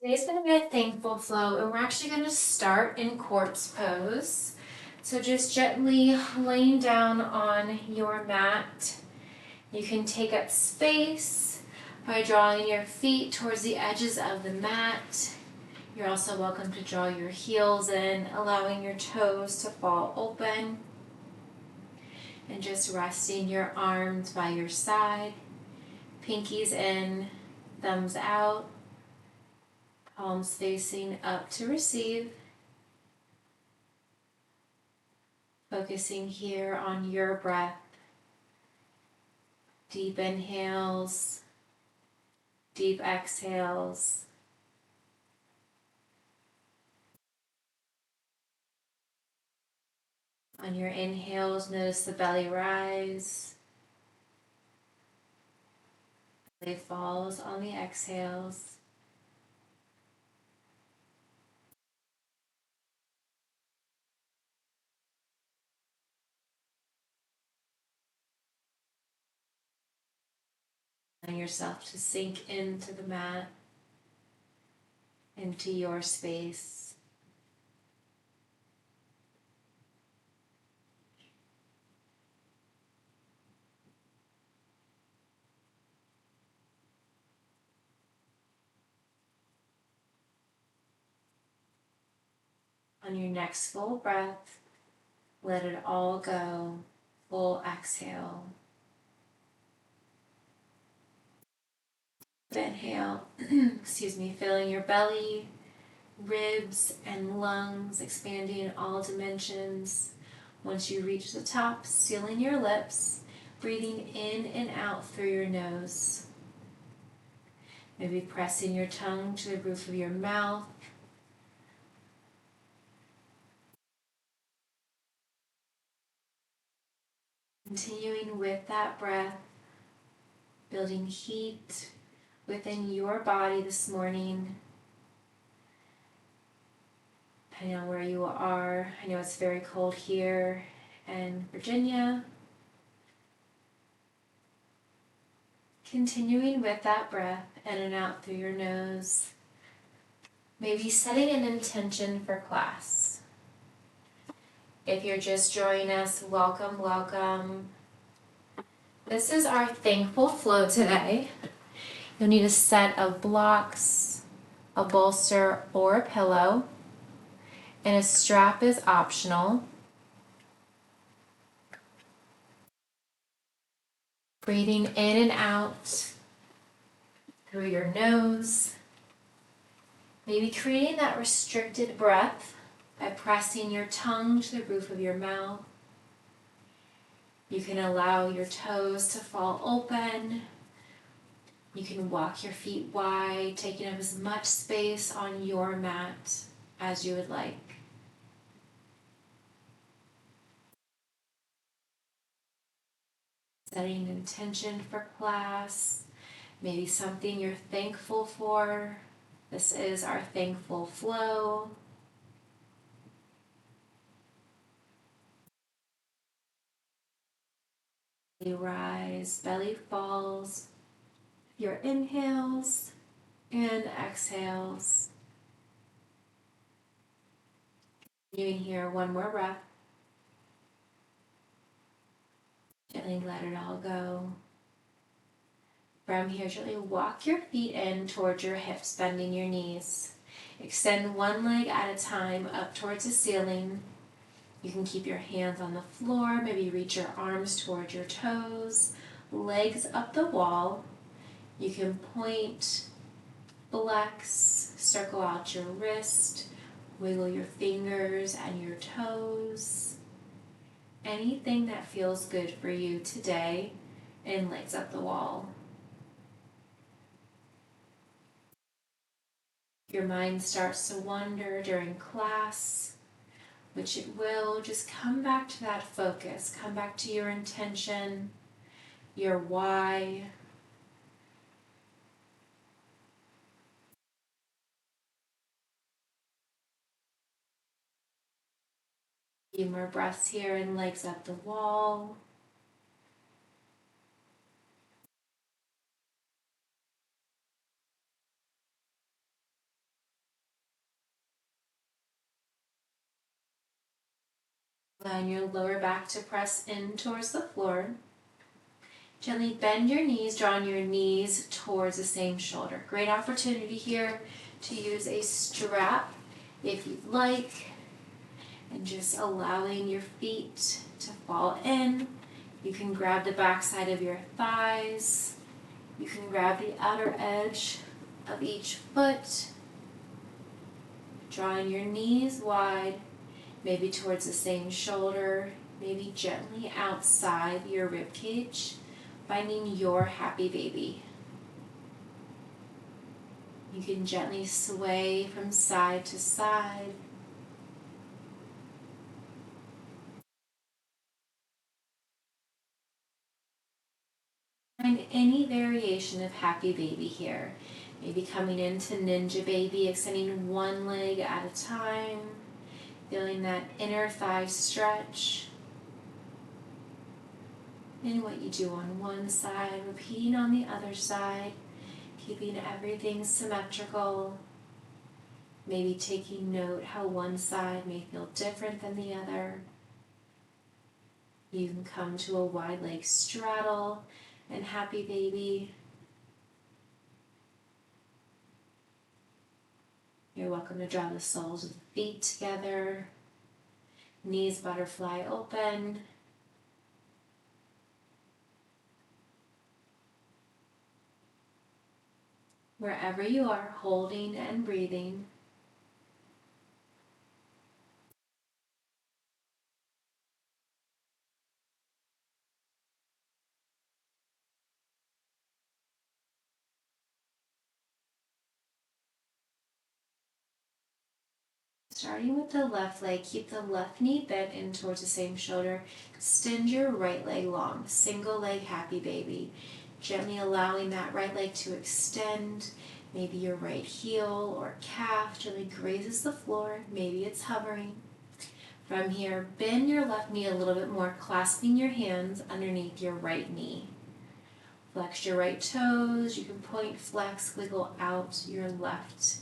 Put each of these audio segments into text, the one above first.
Today's going to be a thankful flow, and we're actually going to start in corpse pose. So just gently laying down on your mat. You can take up space by drawing your feet towards the edges of the mat. You're also welcome to draw your heels in, allowing your toes to fall open. And just resting your arms by your side. Pinkies in, thumbs out. Palms facing up to receive. Focusing here on your breath. Deep inhales, deep exhales. On your inhales, notice the belly rise. Belly falls on the exhales. Allow yourself to sink into the mat, into your space. On your next full breath, let it all go. Full exhale. Inhale, filling your belly, ribs and lungs, expanding in all dimensions. Once you reach the top, sealing your lips, breathing in and out through your nose. Maybe pressing your tongue to the roof of your mouth. Continuing with that breath, building heat within your body this morning. Depending on where you are, I know it's very cold here in Virginia. Continuing with that breath in and out through your nose. Maybe setting an intention for class. If you're just joining us, welcome, welcome. This is our thankful flow today. You'll need a set of blocks, a bolster or a pillow, and a strap is optional. Breathing in and out through your nose. Maybe creating that restricted breath by pressing your tongue to the roof of your mouth. You can allow your toes to fall open. You can walk your feet wide, taking up as much space on your mat as you would like. Setting an intention for class, maybe something you're thankful for. This is our thankful flow. Belly rise, belly falls. Your inhales and exhales. Continuing here, one more breath. Gently let it all go. From here, gently walk your feet in towards your hips, bending your knees. Extend one leg at a time up towards the ceiling. You can keep your hands on the floor, maybe reach your arms towards your toes, legs up the wall. You can point, flex, circle out your wrist, wiggle your fingers and your toes. Anything that feels good for you today, and legs up the wall. If your mind starts to wander during class, which it will, just come back to that focus. Come back to your intention, your why. A few more breaths here and legs up the wall. Allowing your lower back to press in towards the floor. Gently bend your knees, drawing your knees towards the same shoulder. Great opportunity here to use a strap if you'd like, and just allowing your feet to fall in. You can grab the back side of your thighs. You can grab the outer edge of each foot, drawing your knees wide, maybe towards the same shoulder, maybe gently outside your rib cage, finding your happy baby. You can gently sway from side to side. Find any variation of happy baby here. Maybe coming into ninja baby, extending one leg at a time, feeling that inner thigh stretch. And what you do on one side, repeating on the other side, keeping everything symmetrical. Maybe taking note how one side may feel different than the other. You can come to a wide leg straddle and happy baby. You're welcome to draw the soles of the feet together. Knees butterfly open. Wherever you are, holding and breathing. Starting with the left leg, keep the left knee bent in towards the same shoulder. Extend your right leg long, single leg happy baby. Gently allowing that right leg to extend. Maybe your right heel or calf gently grazes the floor. Maybe it's hovering. From here, bend your left knee a little bit more, clasping your hands underneath your right knee. Flex your right toes. You can point, flex, wiggle out your left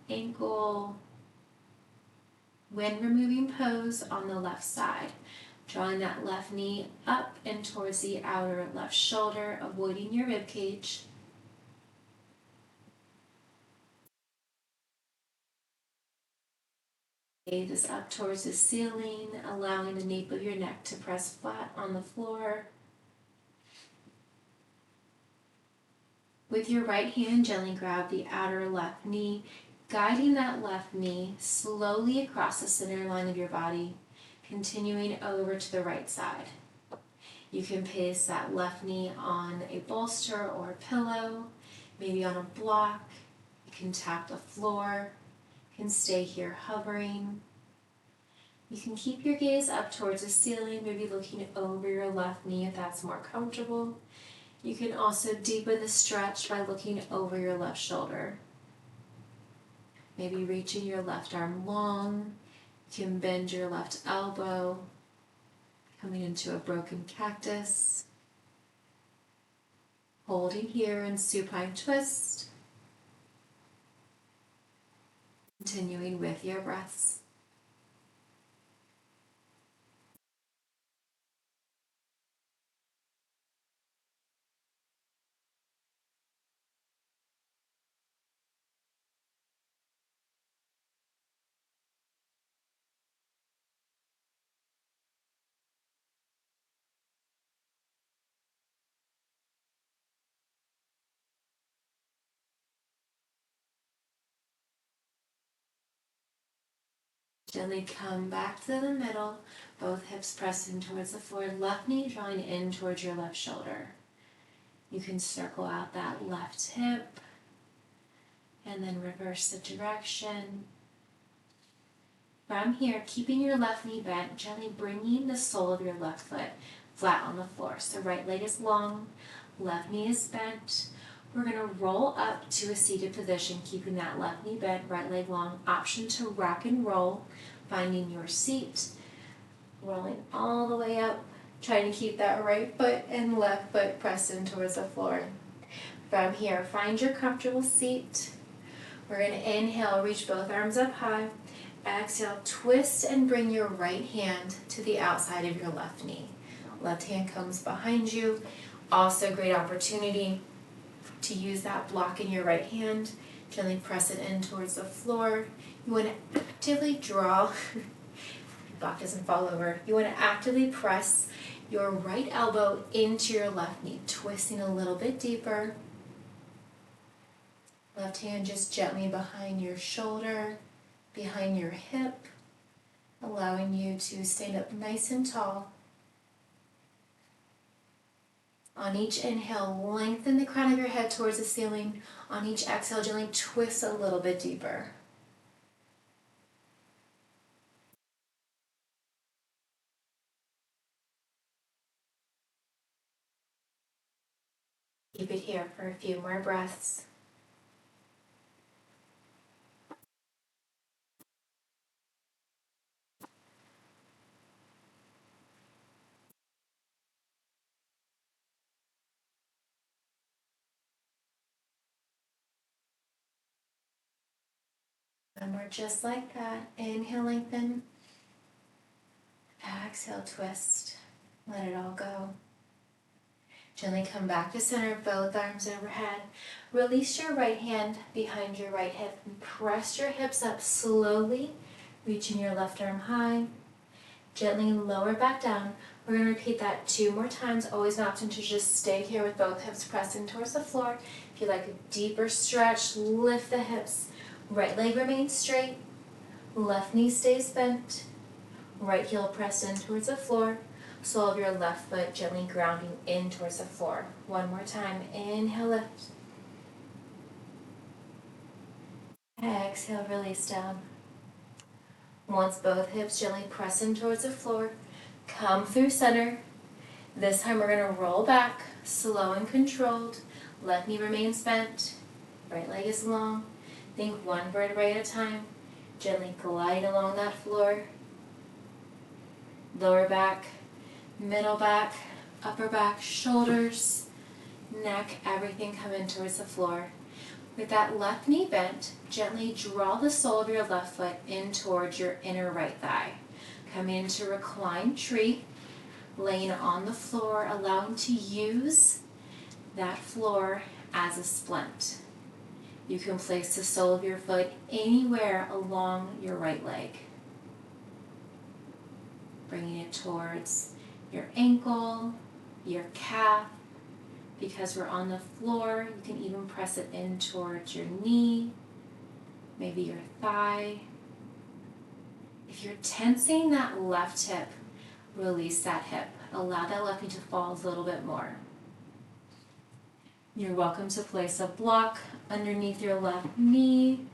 ankle. When removing pose on the left side, drawing that left knee up and towards the outer left shoulder, avoiding your rib cage. Gaze is up towards the ceiling, allowing the nape of your neck to press flat on the floor. With your right hand, gently grab the outer left knee, guiding that left knee slowly across the center line of your body, continuing over to the right side. You can place that left knee on a bolster or a pillow, maybe on a block. You can tap the floor. You can stay here hovering. You can keep your gaze up towards the ceiling, maybe looking over your left knee if that's more comfortable. You can also deepen the stretch by looking over your left shoulder. Maybe reaching your left arm long. You can bend your left elbow, coming into a broken cactus. Holding here in supine twist. Continuing with your breaths. Gently come back to the middle, both hips pressing towards the floor, left knee drawing in towards your left shoulder. You can circle out that left hip and then reverse the direction. From here, keeping your left knee bent, gently bringing the sole of your left foot flat on the floor. So right leg is long, left knee is bent. We're going to roll up to a seated position, keeping that left knee bent, right leg long. Option to rock and roll, finding your seat, rolling all the way up, trying to keep that right foot and left foot pressed in towards the floor. From here, find your comfortable seat. We're going to inhale, reach both arms up high. Exhale, twist and bring your right hand to the outside of your left knee. Left hand comes behind you. Also a great opportunity to use that block in your right hand. Gently press it in towards the floor. You want to actively draw, block doesn't fall over. You want to actively press your right elbow into your left knee, twisting a little bit deeper. Left hand just gently behind your shoulder, behind your hip, allowing you to stand up nice and tall. On each inhale, lengthen the crown of your head towards the ceiling. On each exhale, gently twist a little bit deeper. Keep it here for a few more breaths. And we're just like that. Inhale, lengthen. Exhale, twist. Let it all go. Gently come back to center, both arms overhead. Release your right hand behind your right hip and press your hips up slowly, reaching your left arm high. Gently lower back down. We're going to repeat that 2 more times. Always an option to just stay here with both hips pressing towards the floor. If you like a deeper stretch, lift the hips. Right leg remains straight. Left knee stays bent. Right heel pressed in towards the floor. Sole of your left foot gently grounding in towards the floor. 1 more time. Inhale, lift. Exhale, release down. Once both hips gently press in towards the floor, come through center. This time we're going to roll back, slow and controlled. Left knee remains bent. Right leg is long. Think 1 vertebrae at a time. Gently glide along that floor. Lower back, middle back, upper back, shoulders, neck, everything come in towards the floor. With that left knee bent, gently draw the sole of your left foot in towards your inner right thigh. Come into reclined tree, laying on the floor, allowing to use that floor as a splint. You can place the sole of your foot anywhere along your right leg. Bringing it towards your ankle, your calf. Because we're on the floor, you can even press it in towards your knee, maybe your thigh. If you're tensing that left hip, release that hip. Allow that left knee to fall a little bit more. You're welcome to place a block underneath your left knee.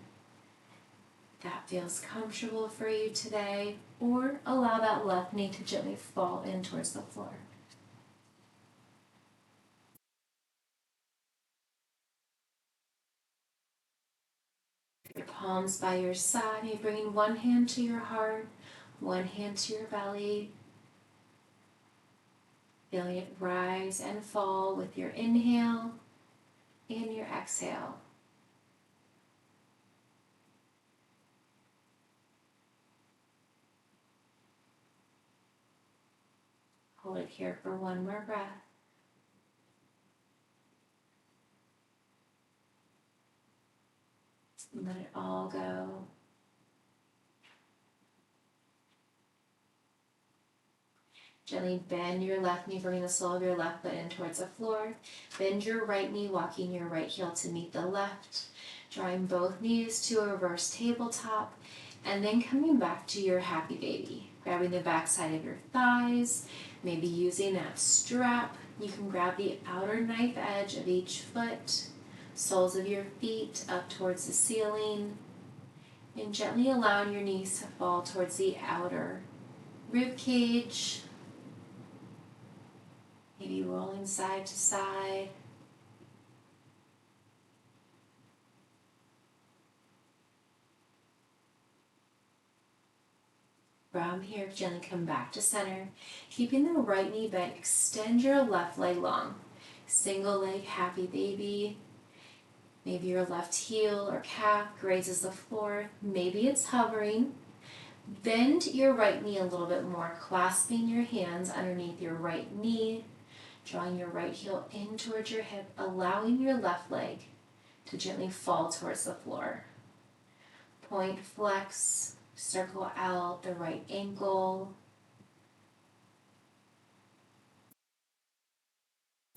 That feels comfortable for you today, or allow that left knee to gently fall in towards the floor. Your palms by your side, you're bringing 1 hand to your heart, 1 hand to your belly. Feeling it rise and fall with your inhale and your exhale. Hold it here for 1 more breath. Let it all go. Gently bend your left knee, bringing the sole of your left foot in towards the floor. Bend your right knee, walking your right heel to meet the left. Drawing both knees to a reverse tabletop. And then coming back to your happy baby. Grabbing the back side of your thighs. Maybe using that strap. You can grab the outer knife edge of each foot. Soles of your feet up towards the ceiling. And gently allowing your knees to fall towards the outer rib cage. Maybe rolling side to side. From here, gently come back to center. Keeping the right knee bent, extend your left leg long. Single leg, happy baby. Maybe your left heel or calf grazes the floor. Maybe it's hovering. Bend your right knee a little bit more, clasping your hands underneath your right knee, drawing your right heel in towards your hip, allowing your left leg to gently fall towards the floor. Point flex, circle out the right ankle.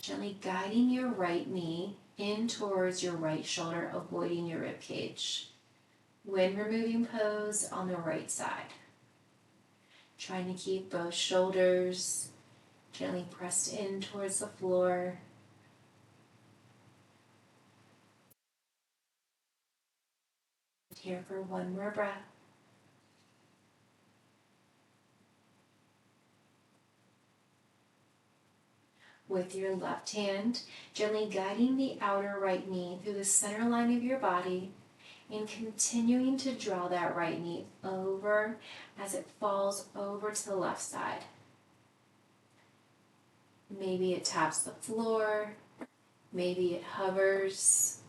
Gently guiding your right knee in towards your right shoulder, avoiding your rib cage. When removing pose on the right side. Trying to keep both shoulders gently pressed in towards the floor. Here for one more breath. With your left hand, gently guiding the outer right knee through the center line of your body and continuing to draw that right knee over as it falls over to the left side. Maybe it taps the floor, maybe it hovers.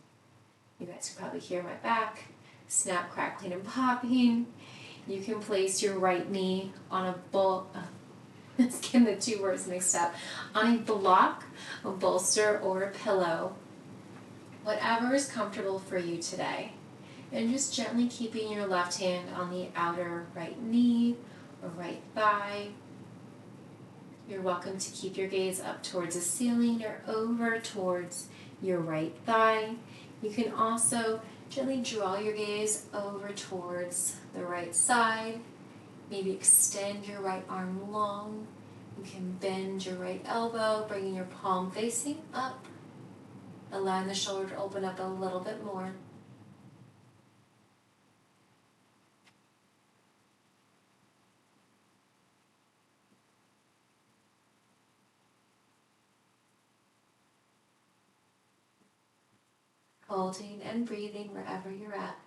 You guys can probably hear my back snap, crackling, and popping. You can place your right knee on a let's get the two words mixed up, on a block, a bolster, or a pillow. Whatever is comfortable for you today. And just gently keeping your left hand on the outer right knee or right thigh. You're welcome to keep your gaze up towards the ceiling or over towards your right thigh. You can also gently draw your gaze over towards the right side. Maybe extend your right arm long. You can bend your right elbow, bringing your palm facing up, allowing the shoulder to open up a little bit more. Holding and breathing wherever you're at.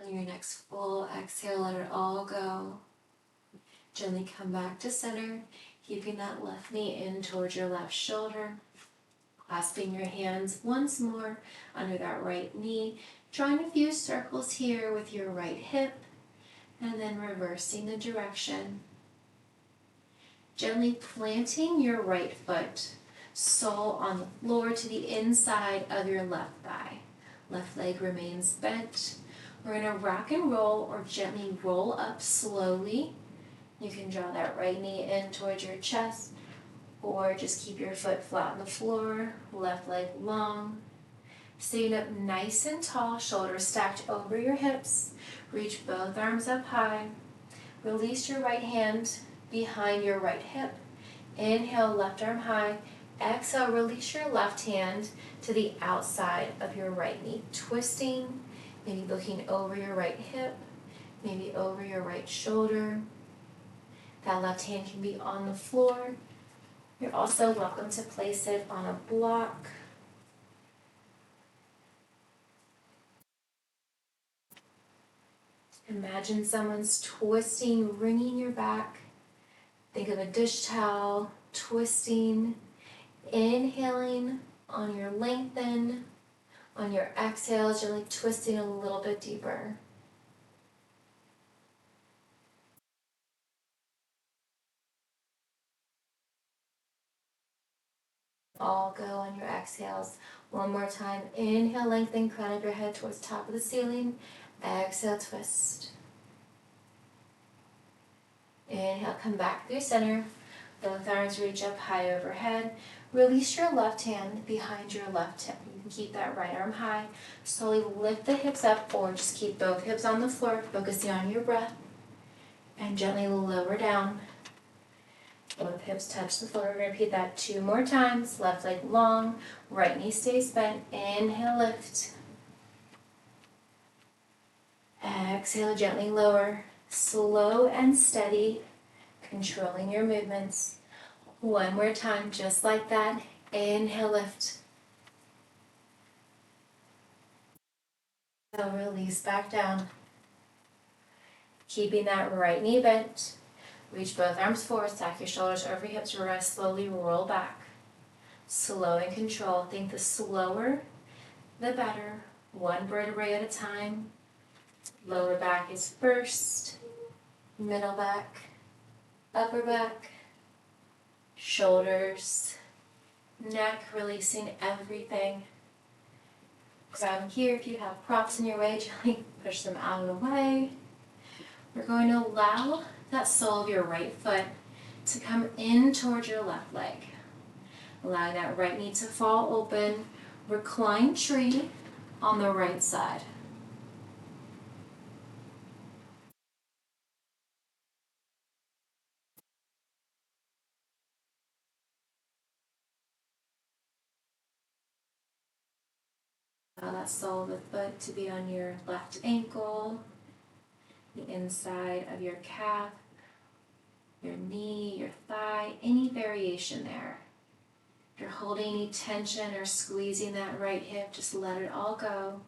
On your next full exhale, let it all go. Gently come back to center, keeping that left knee in towards your left shoulder. Clasping your hands once more under that right knee, drawing a few circles here with your right hip, and then reversing the direction. Gently planting your right foot, sole on the floor to the inside of your left thigh. Left leg remains bent. We're going to rock and roll or gently roll up slowly. You can draw that right knee in towards your chest, or just keep your foot flat on the floor, left leg long. Staying up nice and tall, shoulders stacked over your hips. Reach both arms up high. Release your right hand behind your right hip. Inhale, left arm high. Exhale, release your left hand to the outside of your right knee. Twisting, maybe looking over your right hip, maybe over your right shoulder. That left hand can be on the floor. You're also welcome to place it on a block. Imagine someone's twisting, wringing your back. Think of a dish towel, twisting, inhaling on your lengthen. On your exhale, gently twisting a little bit deeper. All go on your exhales. One more time. Inhale, lengthen, crown of your head towards top of the ceiling. Exhale, twist. Inhale, come back through center. Both arms reach up high overhead. Release your left hand behind your left hip. You can keep that right arm high. Slowly lift the hips up, or just keep both hips on the floor, focusing on your breath. And gently lower down. Both hips touch the floor. We're going to repeat that 2 more times. Left leg long, right knee stays bent. Inhale, lift. Exhale, gently lower. Slow and steady, controlling your movements. One more time, just like that. Inhale, lift. So release back down. Keeping that right knee bent. Reach both arms forward, stack your shoulders over your hips. We're going to slowly roll back. Slow and control. Think the slower, the better. One vertebrae at a time. Lower back is first. Middle back. Upper back. Shoulders. Neck, releasing everything. Grab here if you have props in your way, gently push them out of the way. We're going to allow that sole of your right foot to come in towards your left leg. Allow that right knee to fall open. Recline tree on the right side. Allow that sole of the foot to be on your left ankle, the inside of your calf, your knee, your thigh, any variation there. If you're holding any tension or squeezing that right hip, just let it all go.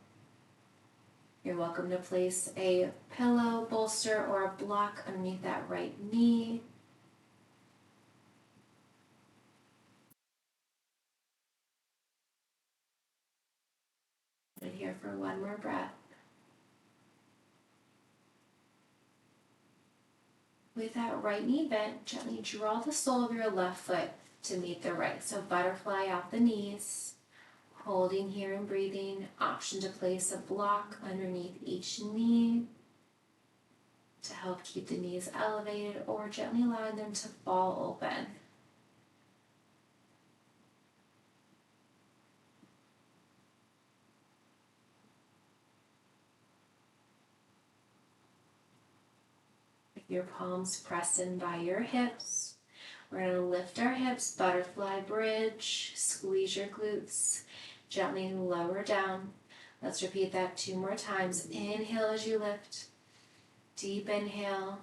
You're welcome to place a pillow, bolster, or a block underneath that right knee. Hold it here for one more breath. With that right knee bent, gently draw the sole of your left foot to meet the right. So butterfly out the knees, holding here and breathing. Option to place a block underneath each knee to help keep the knees elevated, or gently allowing them to fall open. Your palms pressed in by your hips. We're going to lift our hips, butterfly bridge, squeeze your glutes, gently lower down. Let's repeat that 2 more times. Inhale as you lift, deep inhale.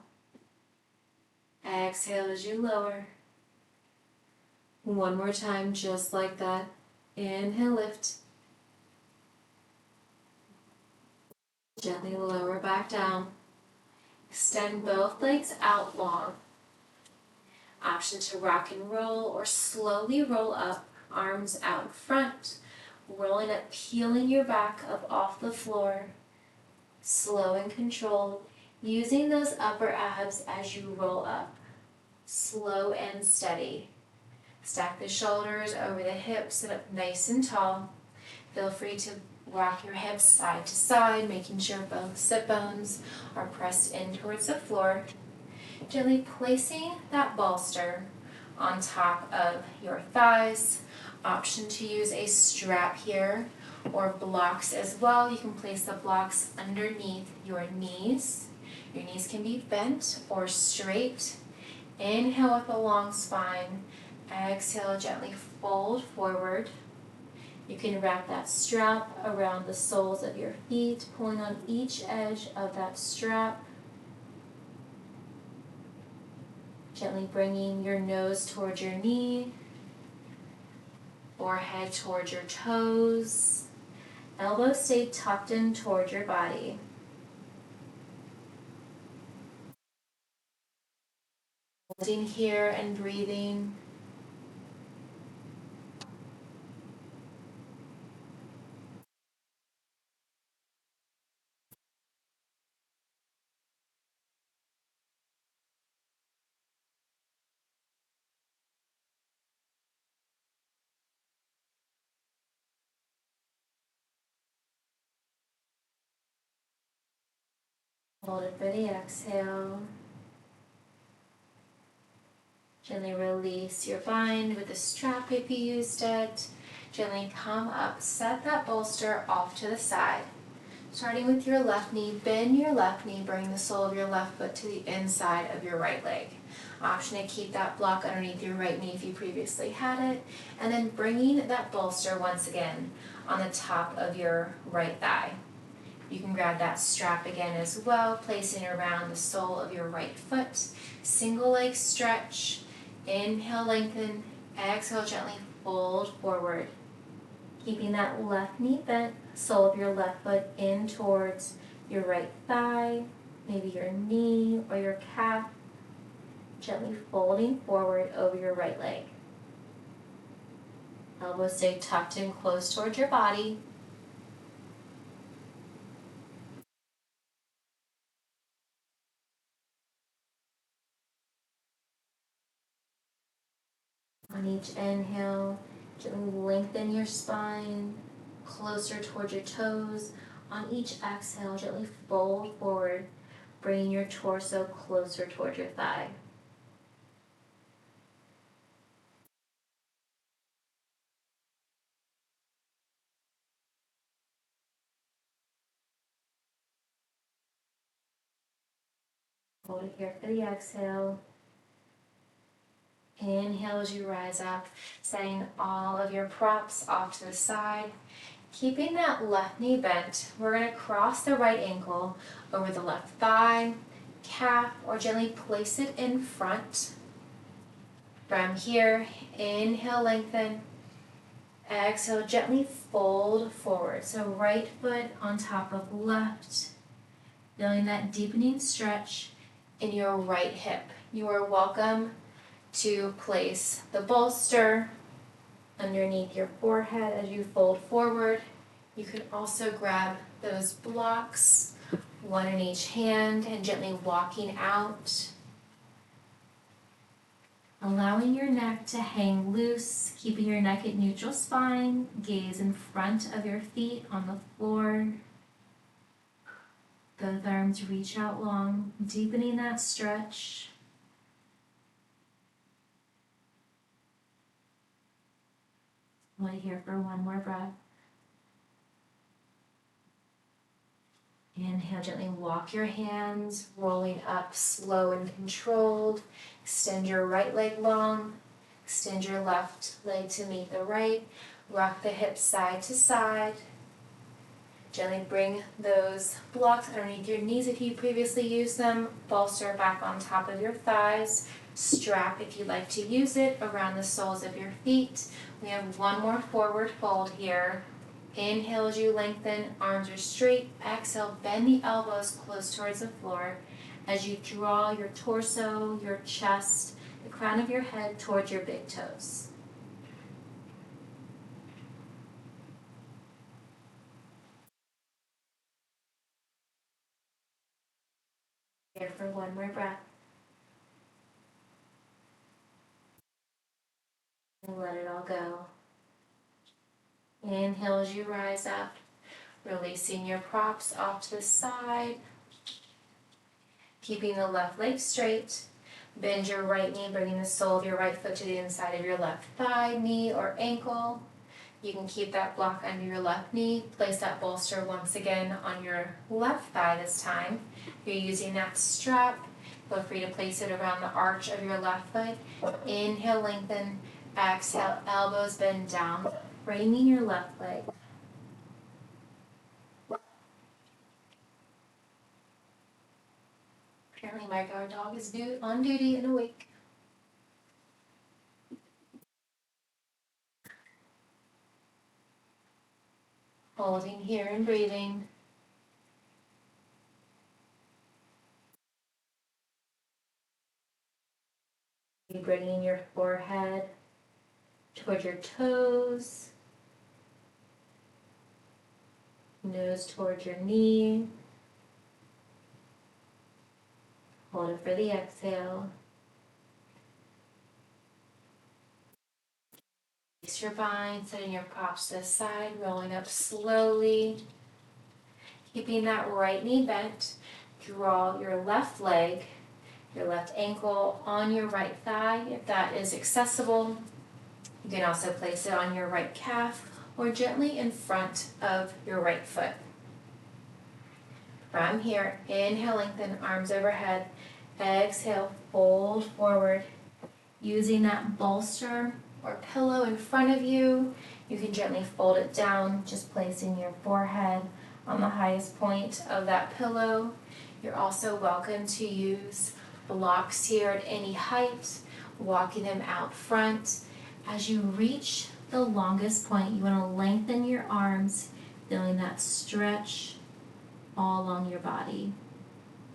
Exhale as you lower. One more time, just like that. Inhale, lift. Gently lower back down. Extend both legs out long. Option to rock and roll or slowly roll up, arms out front, rolling up, peeling your back up off the floor, slow and controlled, using those upper abs as you roll up, slow and steady. Stack the shoulders over the hips, sit up nice and tall. Feel free to rock your hips side to side, making sure both sit bones are pressed in towards the floor. Gently placing that bolster on top of your thighs. Option to use a strap here or blocks as well. You can place the blocks underneath your knees. Your knees can be bent or straight. Inhale with a long spine. Exhale, gently fold forward. You can wrap that strap around the soles of your feet, pulling on each edge of that strap. Gently bringing your nose towards your knee, forehead towards your toes. Elbows stay tucked in towards your body. Holding here and breathing. Hold it for the exhale. Gently release your bind with a strap if you used it. Gently come up, set that bolster off to the side. Starting with your left knee, bend your left knee, bring the sole of your left foot to the inside of your right leg. Option to keep that block underneath your right knee if you previously had it. And then bringing that bolster once again on the top of your right thigh. You can grab grab that strap again as well, placing it around the sole of your right foot. Single leg stretch. Inhale, lengthen. Exhale, gently fold forward. Keeping that left knee bent, sole of your left foot in towards your right thigh, maybe your knee or your calf. Gently folding forward over your right leg. Elbows stay tucked in close towards your body. On each inhale, gently lengthen your spine closer towards your toes. On each exhale, gently fold forward, bringing your torso closer towards your thigh. Hold it here for the exhale. Inhale as you rise up, setting all of your props off to the side. Keeping that left knee bent, we're going to cross the right ankle over the left thigh, calf, or gently place it in front. From here, inhale, lengthen. Exhale, gently fold forward. So right foot on top of left, feeling that deepening stretch in your right hip. You are welcome to place the bolster underneath your forehead as you fold forward. You can also grab those blocks, one in each hand, and gently walking out. Allowing your neck to hang loose, keeping your neck at neutral spine, gaze in front of your feet on the floor. Both arms reach out long, deepening that stretch. Hold it here for one more breath. Inhale, gently walk your hands, rolling up slow and controlled. Extend your right leg long. Extend your left leg to meet the right. Rock the hips side to side. Gently bring those blocks underneath your knees if you previously used them. Bolster back on top of your thighs. Strap, if you'd like to use it, around the soles of your feet. We have one more forward fold here. Inhale as you lengthen, arms are straight. Exhale, bend the elbows close towards the floor as you draw your torso, your chest, the crown of your head towards your big toes. Here for one more breath. And let it all go. Inhale as you rise up, releasing your props off to the side. Keeping the left leg straight. Bend your right knee, bringing the sole of your right foot to the inside of your left thigh, knee, or ankle. You can keep that block under your left knee. Place that bolster once again on your left thigh this time. If you're using that strap, feel free to place it around the arch of your left foot. Inhale, lengthen. Exhale, elbows bend down, framing your left leg. Apparently my guard dog is on duty and awake. Holding here and breathing. Bringing your forehead towards your toes. Nose towards your knee. Hold it for the exhale. Release your spine, setting your props to the side, rolling up slowly. Keeping that right knee bent, draw your left leg, your left ankle on your right thigh if that is accessible. You can also place it on your right calf or gently in front of your right foot. From here, inhale, lengthen, arms overhead. Exhale, fold forward. Using that bolster or pillow in front of you, you can gently fold it down, just placing your forehead on the highest point of that pillow. You're also welcome to use blocks here at any height, walking them out front. As you reach the longest point, you want to lengthen your arms, feeling that stretch all along your body,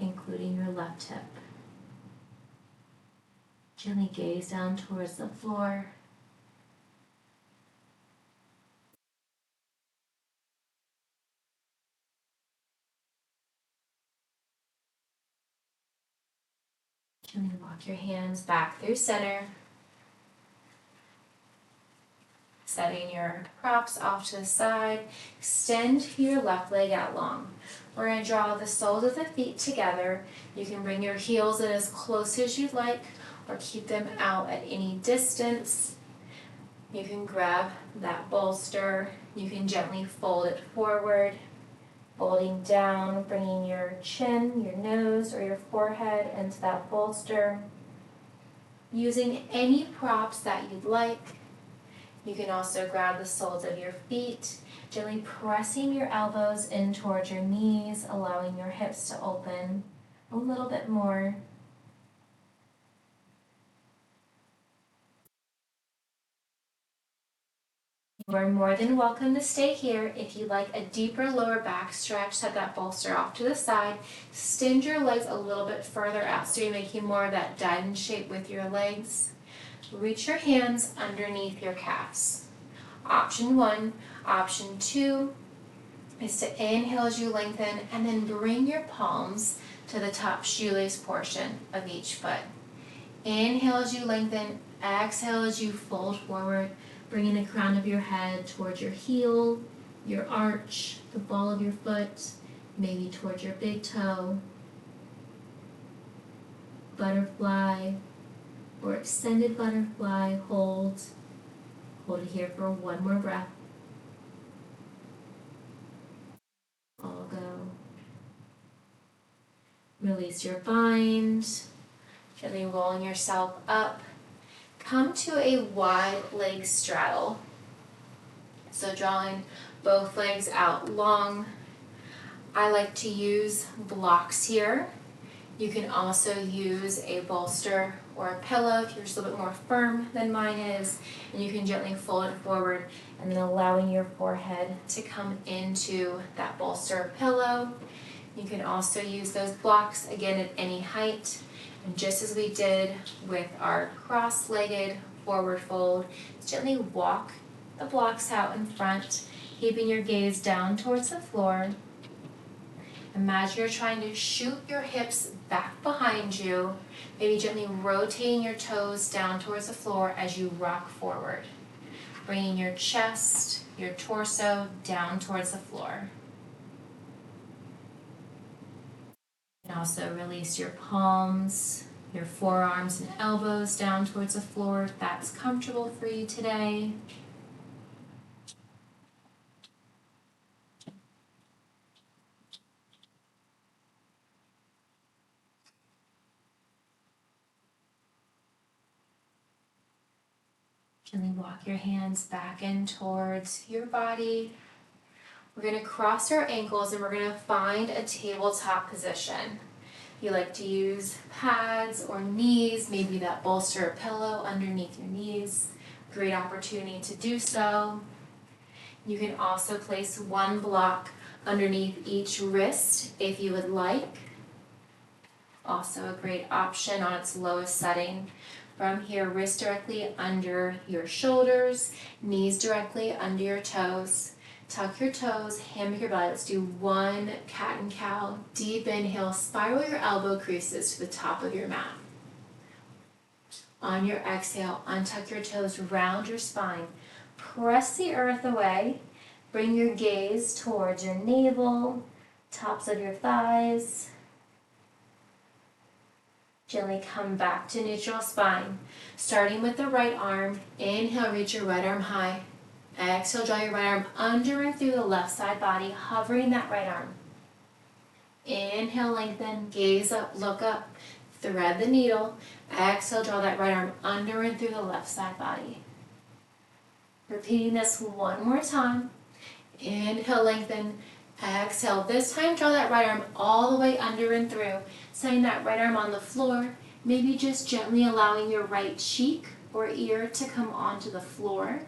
including your left hip. Gently gaze down towards the floor. Gently walk your hands back through center. Setting your props off to the side. Extend your left leg out long. We're going to draw the soles of the feet together. You can bring your heels in as close as you'd like or keep them out at any distance. You can grab that bolster. You can gently fold it forward, folding down, bringing your chin, your nose, or your forehead into that bolster. Using any props that you'd like. You can also grab the soles of your feet, gently pressing your elbows in towards your knees, allowing your hips to open a little bit more. You are more than welcome to stay here. If you'd like a deeper lower back stretch, set that bolster off to the side. Extend your legs a little bit further out so you're making more of that diamond shape with your legs. Reach your hands underneath your calves. Option 1. Option 2 is to inhale as you lengthen and then bring your palms to the top shoelace portion of each foot. Inhale as you lengthen, exhale as you fold forward, bringing the crown of your head towards your heel, your arch, the ball of your foot, maybe towards your big toe. Butterfly or extended butterfly, hold. Hold it here for one more breath. All go. Release your bind. Gently rolling yourself up. Come to a wide leg straddle. So drawing both legs out long. I like to use blocks here. You can also use a bolster or a pillow if you're just a little bit more firm than mine is, and you can gently fold it forward and then allowing your forehead to come into that bolster or pillow. You can also use those blocks again at any height, and just as we did with our cross-legged forward fold, gently walk the blocks out in front, keeping your gaze down towards the floor. Imagine you're trying to shoot your hips back behind you, maybe gently rotating your toes down towards the floor as you rock forward. Bringing your chest, your torso down towards the floor. And also release your palms, your forearms and elbows down towards the floor if that's comfortable for you today. Gently walk your hands back in towards your body. We're going to cross our ankles and we're going to find a tabletop position. If you like to use pads or knees, maybe that bolster or pillow underneath your knees, great opportunity to do so. You can also place one block underneath each wrist if you would like. Also a great option on its lowest setting. From here, wrists directly under your shoulders, knees directly under your toes. Tuck your toes, hammock your belly. Let's do one cat and cow. Deep inhale, spiral your elbow creases to the top of your mat. On your exhale, untuck your toes, round your spine. Press the earth away. Bring your gaze towards your navel, tops of your thighs. Gently come back to neutral spine. Starting with the right arm, inhale, reach your right arm high. Exhale, draw your right arm under and through the left side body, hovering that right arm. Inhale, lengthen, gaze up, look up, thread the needle. Exhale, draw that right arm under and through the left side body. Repeating this one more time. Inhale, lengthen, Exhale. This time, draw that right arm all the way under and through, setting that right arm on the floor, maybe just gently allowing your right cheek or ear to come onto the floor,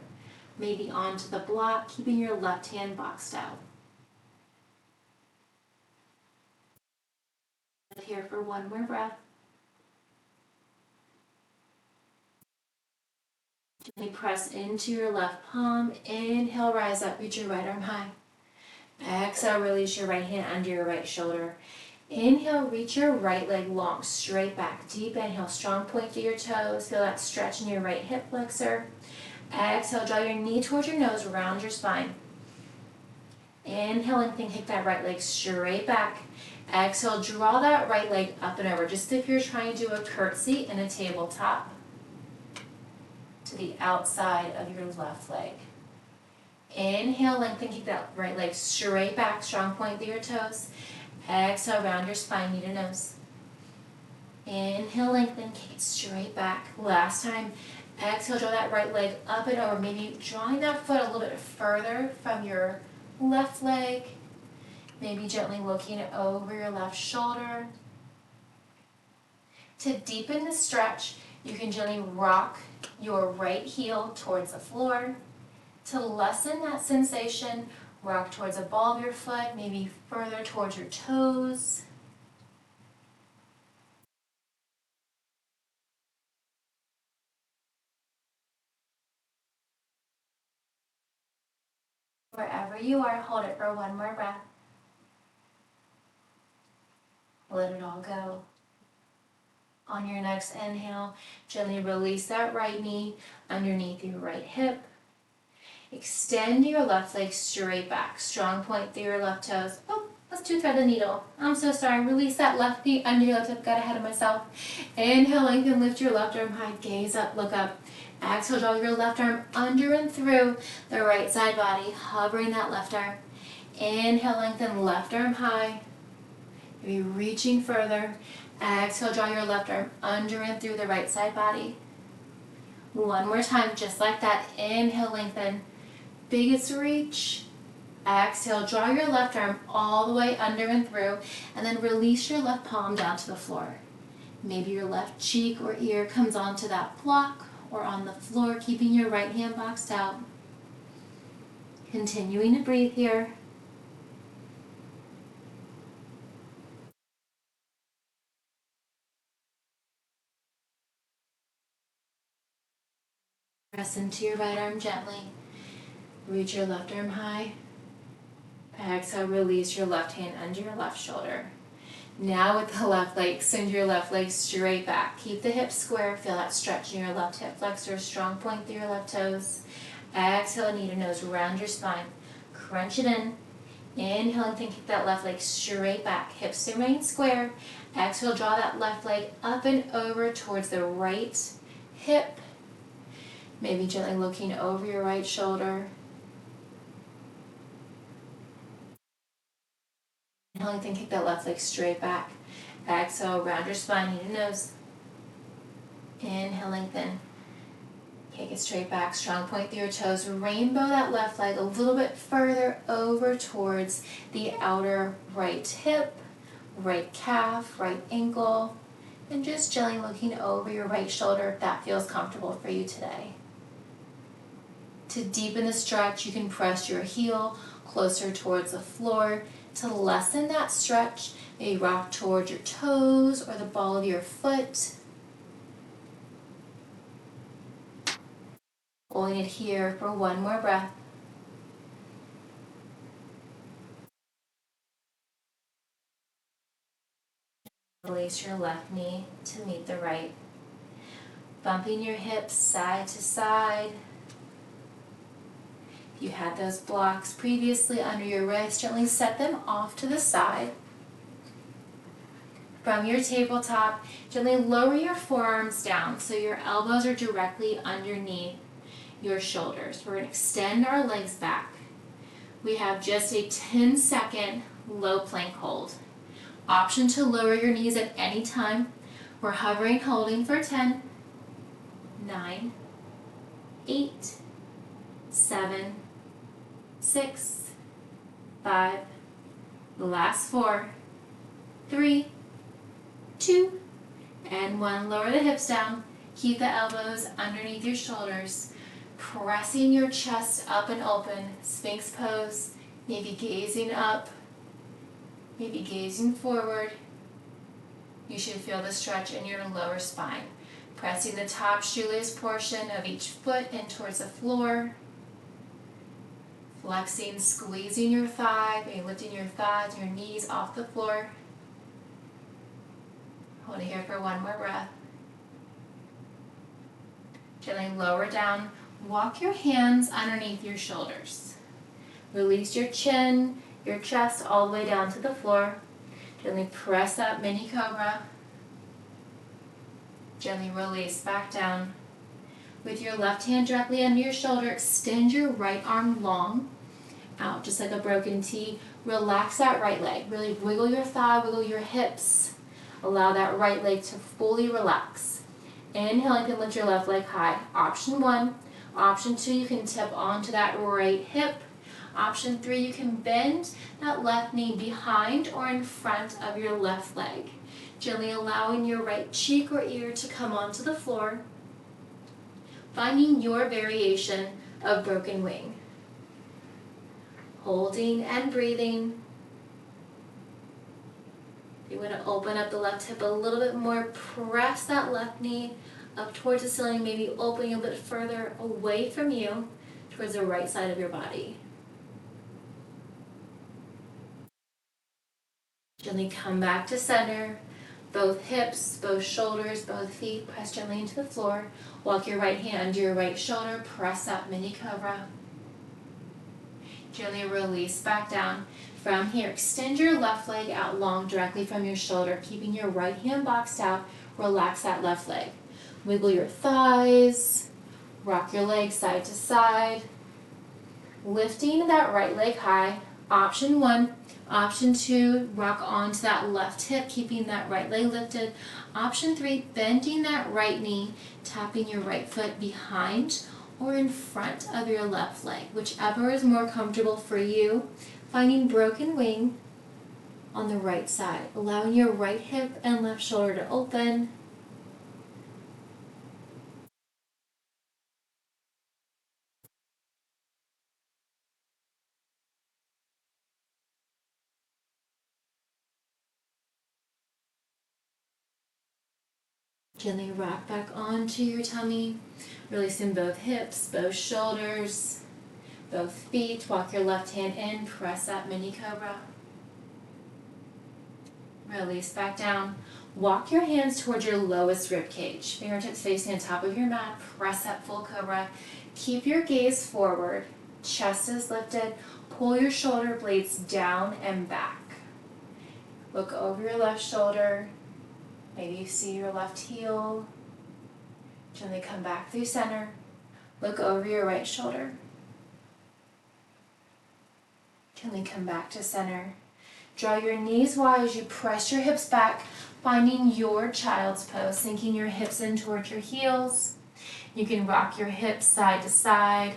maybe onto the block, keeping your left hand boxed out. Here for one more breath. Gently press into your left palm. Inhale, rise up, reach your right arm high. Exhale, release your right hand under your right shoulder. Inhale, reach your right leg long, straight back. Deep inhale, strong point through your toes. Feel that stretch in your right hip flexor. Exhale, draw your knee towards your nose, round your spine. Inhale, lengthen, kick that right leg straight back. Exhale, draw that right leg up and over, just if you're trying to do a curtsy in a tabletop to the outside of your left leg. Inhale, lengthen, kick that right leg straight back, strong point through your toes. Exhale, round your spine, knee to nose. Inhale, lengthen, kick it straight back. Last time. Exhale, draw that right leg up and over, maybe drawing that foot a little bit further from your left leg. Maybe gently looking over your left shoulder. To deepen the stretch, you can gently rock your right heel towards the floor. To lessen that sensation, rock towards the ball of your foot, maybe further towards your toes. Wherever you are, hold it for one more breath. Let it all go. On your next inhale, gently release that right knee underneath your right hip. Extend your left leg straight back. Strong point through your left toes. Oh, let's two-thread the needle. I'm so sorry. Release that left knee under your left hip. Got ahead of myself. Inhale, lengthen, lift your left arm high. Gaze up, look up. Exhale, draw your left arm under and through the right side body, hovering that left arm. Inhale, lengthen, left arm high. Maybe reaching further. Exhale, draw your left arm under and through the right side body. One more time, just like that. Inhale, lengthen. Biggest reach. Exhale, draw your left arm all the way under and through, and then release your left palm down to the floor. Maybe your left cheek or ear comes onto that block or on the floor, keeping your right hand boxed out. Continuing to breathe here. Press into your right arm gently. Reach your left arm high. Exhale, release your left hand under your left shoulder. Now with the left leg, extend your left leg straight back. Keep the hips square. Feel that stretch in your left hip flexor. Strong point through your left toes. Exhale, knee to nose, round your spine. Crunch it in. Inhale, and kick that left leg straight back. Hips remain square. Exhale, draw that left leg up and over towards the right hip. Maybe gently looking over your right shoulder. Inhale, and kick that left leg straight back. Exhale, round your spine, knee to nose. Inhale, lengthen. Kick it straight back, strong point through your toes. Rainbow that left leg a little bit further over towards the outer right hip, right calf, right ankle, and just gently looking over your right shoulder if that feels comfortable for you today. To deepen the stretch, you can press your heel closer towards the floor. To lessen that stretch, maybe rock towards your toes or the ball of your foot. Holding it here for one more breath. Release your left knee to meet the right. Bumping your hips side to side. If you had those blocks previously under your wrist, gently set them off to the side. From your tabletop, gently lower your forearms down so your elbows are directly underneath your shoulders. We're going to extend our legs back. We have just a 10-second low plank hold. Option to lower your knees at any time. We're hovering, holding for 10, 9, 8, 7, 6, 5, Last 4, 3, 2, and 1. Lower the hips down. Keep the elbows underneath your shoulders. Pressing your chest up and open. Sphinx pose. Maybe gazing up. Maybe gazing forward. You should feel the stretch in your lower spine. Pressing the top shoelace portion of each foot in towards the floor. Flexing, squeezing your thigh, maybe lifting your thighs and your knees off the floor. Hold it here for 1 more breath. Gently lower down. Walk your hands underneath your shoulders. Release your chin, your chest all the way down to the floor. Gently press up, mini cobra. Gently release back down. With your left hand directly under your shoulder, extend your right arm long out, just like a broken T. Relax that right leg. Really wiggle your thigh, wiggle your hips. Allow that right leg to fully relax. Inhale, you can lift your left leg high. Option 1. Option 2, you can tip onto that right hip. Option 3, you can bend that left knee behind or in front of your left leg. Gently allowing your right cheek or ear to come onto the floor. Finding your variation of broken wing. Holding and breathing. You want to open up the left hip a little bit more. Press that left knee up towards the ceiling, maybe opening a bit further away from you towards the right side of your body. Gently come back to center. Both hips, both shoulders, both feet press gently into the floor. Walk your right hand to your right shoulder. Press up, mini cobra. Gently release back down. From here, extend your left leg out long directly from your shoulder, keeping your right hand boxed out. Relax that left leg. Wiggle your thighs. Rock your legs side to side. Lifting that right leg high. Option 1. Option 2, rock onto that left hip, keeping that right leg lifted. Option 3, bending that right knee, tapping your right foot behind or in front of your left leg, whichever is more comfortable for you. Finding broken wing on the right side, allowing your right hip and left shoulder to open. Gently rock back onto your tummy, releasing both hips, both shoulders, both feet. Walk your left hand in, press up, mini cobra. Release back down. Walk your hands towards your lowest rib cage. Fingertips facing on top of your mat. Press up, full cobra. Keep your gaze forward. Chest is lifted. Pull your shoulder blades down and back. Look over your left shoulder. Maybe you see your left heel. Gently come back through center. Look over your right shoulder. Gently come back to center. Draw your knees wide as you press your hips back, finding your child's pose, sinking your hips in towards your heels. You can rock your hips side to side,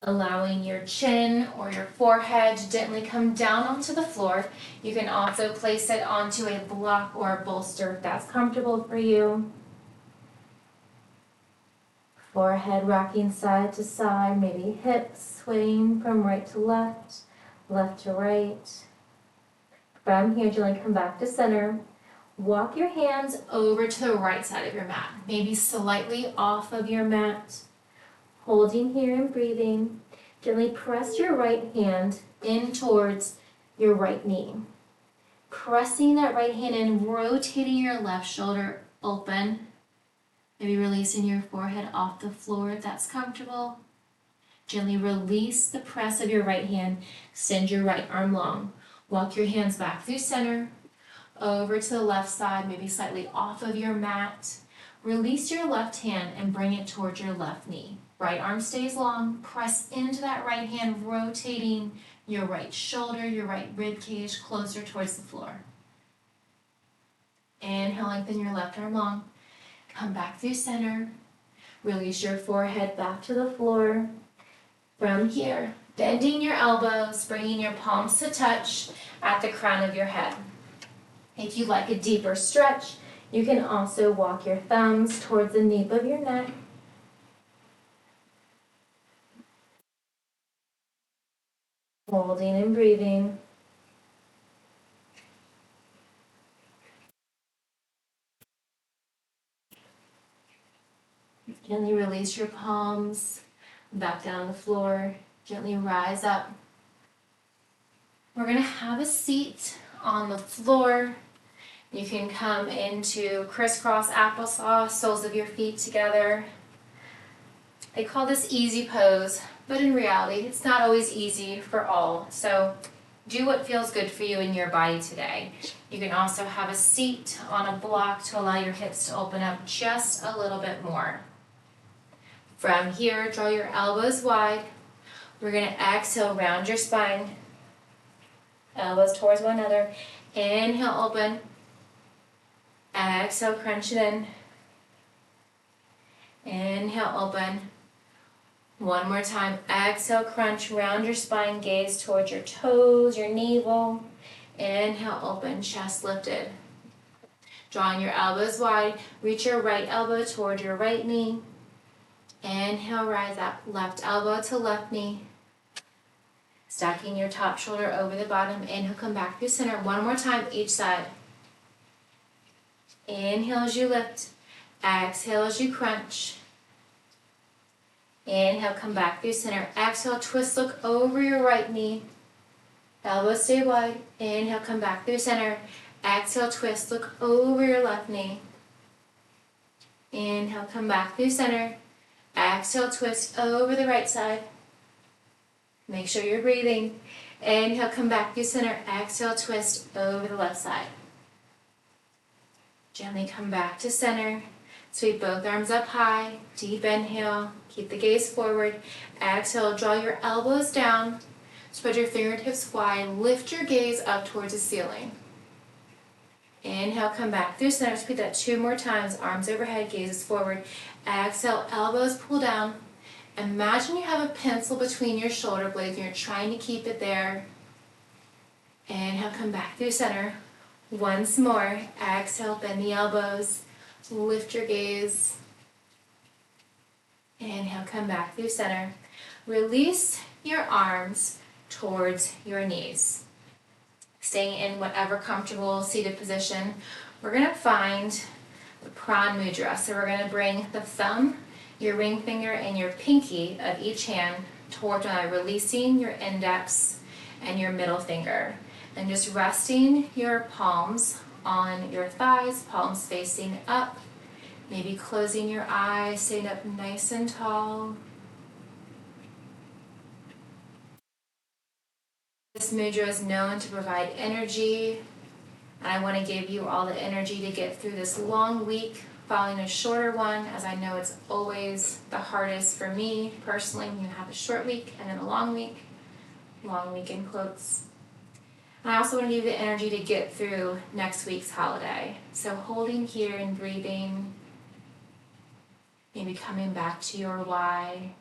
allowing your chin or your forehead to gently come down onto the floor. You can also place it onto a block or a bolster if that's comfortable for you. Forehead rocking side to side, maybe hips swaying from right to left, left to right. From here, gently come back to center. Walk your hands over to the right side of your mat, maybe slightly off of your mat. Holding here and breathing. Gently press your right hand in towards your right knee. Pressing that right hand in, rotating your left shoulder open. Maybe releasing your forehead off the floor if that's comfortable. Gently release the press of your right hand. Extend your right arm long. Walk your hands back through center. Over to the left side, maybe slightly off of your mat. Release your left hand and bring it towards your left knee. Right arm stays long. Press into that right hand, rotating your right shoulder, your right rib cage closer towards the floor. Inhale, lengthen your left arm long. Come back through center. Release your forehead back to the floor. From here, Bending your elbows, bringing your palms to touch at the crown of your head. If you like a deeper stretch, you can also walk your thumbs towards the nape of your neck. Holding and breathing. Gently release your palms back down on the floor. Gently rise up. We're going to have a seat on the floor. You can come into crisscross applesauce, soles of your feet together. They call this easy pose, but in reality, it's not always easy for all. So do what feels good for you in your body today. You can also have a seat on a block to allow your hips to open up just a little bit more. From here, draw your elbows wide. We're going to exhale, round your spine. Elbows towards one another. Inhale, open. Exhale, crunch it in. Inhale, open. One more time. Exhale, crunch, round your spine, gaze towards your toes, your navel. Inhale, open, chest lifted. Drawing your elbows wide, reach your right elbow toward your right knee. Inhale, rise up, left elbow to left knee. Stacking your top shoulder over the bottom. Inhale, come back through center. One more time, each side. Inhale as you lift. Exhale as you crunch. Inhale, come back through center. Exhale, twist, look over your right knee. Elbows stay wide. Inhale, come back through center. Exhale, twist, look over your left knee. Inhale, come back through center. Exhale, twist over the right side. Make sure you're breathing. Inhale, come back through center. Exhale, twist over the left side. Gently come back to center. Sweep both arms up high. Deep inhale. Keep the gaze forward. Exhale, draw your elbows down. Spread your fingertips wide. Lift your gaze up towards the ceiling. Inhale, come back through center. Repeat that 2 more times. Arms overhead, gazes forward. Exhale, elbows pull down. Imagine you have a pencil between your shoulder blades and you're trying to keep it there. Inhale, come back through center. Once more. Exhale, bend the elbows. Lift your gaze. Inhale, come back through center. Release your arms towards your knees. Staying in whatever comfortable seated position, we're going to find the Pran Mudra. So we're going to bring the thumb, your ring finger, and your pinky of each hand toward one another, releasing your index and your middle finger. And just resting your palms on your thighs, palms facing up. Maybe closing your eyes, sitting up nice and tall. This mudra is known to provide energy, and I want to give you all the energy to get through this long week following a shorter one, as I know it's always the hardest for me personally when you have a short week and then a long week in quotes. And I also want to give you the energy to get through next week's holiday. So holding here and breathing, maybe coming back to your why.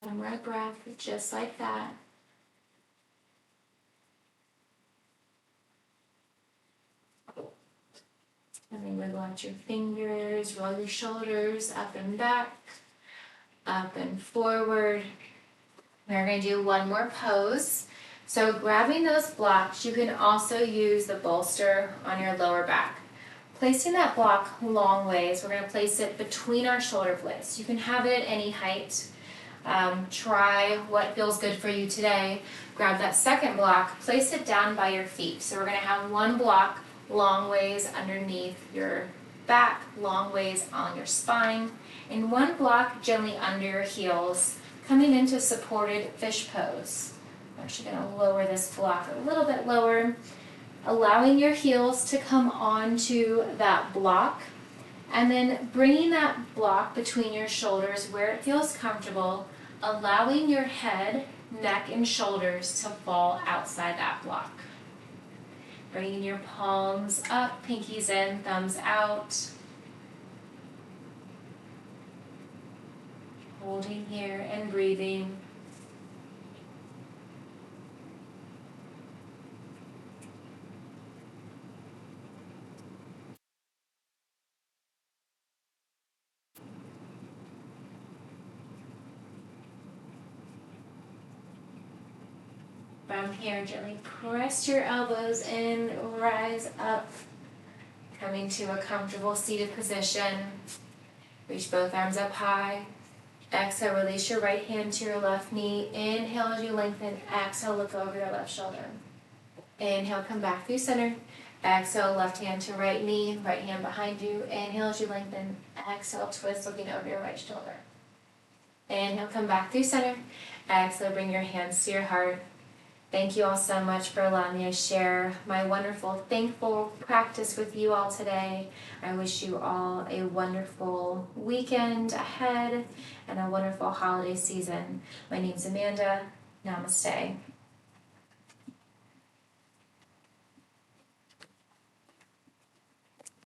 One more breath, just like that. And then wiggle out your fingers, roll your shoulders up and back, up and forward. We're going to do one more pose. So grabbing those blocks, you can also use the bolster on your lower back. Placing that block long ways, we're going to place it between our shoulder blades. You can have it at any height. Try what feels good for you today. Grab that second block, place it down by your feet. So we're going to have one block long ways underneath your back, long ways on your spine, and one block gently under your heels, coming into supported fish pose. I'm actually going to lower this block a little bit lower, allowing your heels to come onto that block, and then bringing that block between your shoulders where it feels comfortable, allowing your head, neck, and shoulders to fall outside that block. Bringing your palms up, pinkies in, thumbs out. Holding here and breathing. From here, gently press your elbows in, rise up, coming to a comfortable seated position. Reach both arms up high. Exhale, release your right hand to your left knee. Inhale as you lengthen. Exhale, look over your left shoulder. Inhale, come back through center. Exhale, left hand to right knee, right hand behind you. Inhale as you lengthen. Exhale, twist, looking over your right shoulder. Inhale, come back through center. Exhale, bring your hands to your heart. Thank you all so much for allowing me to share my wonderful, thankful practice with you all today. I wish you all a wonderful weekend ahead and a wonderful holiday season. My name's Amanda. Namaste.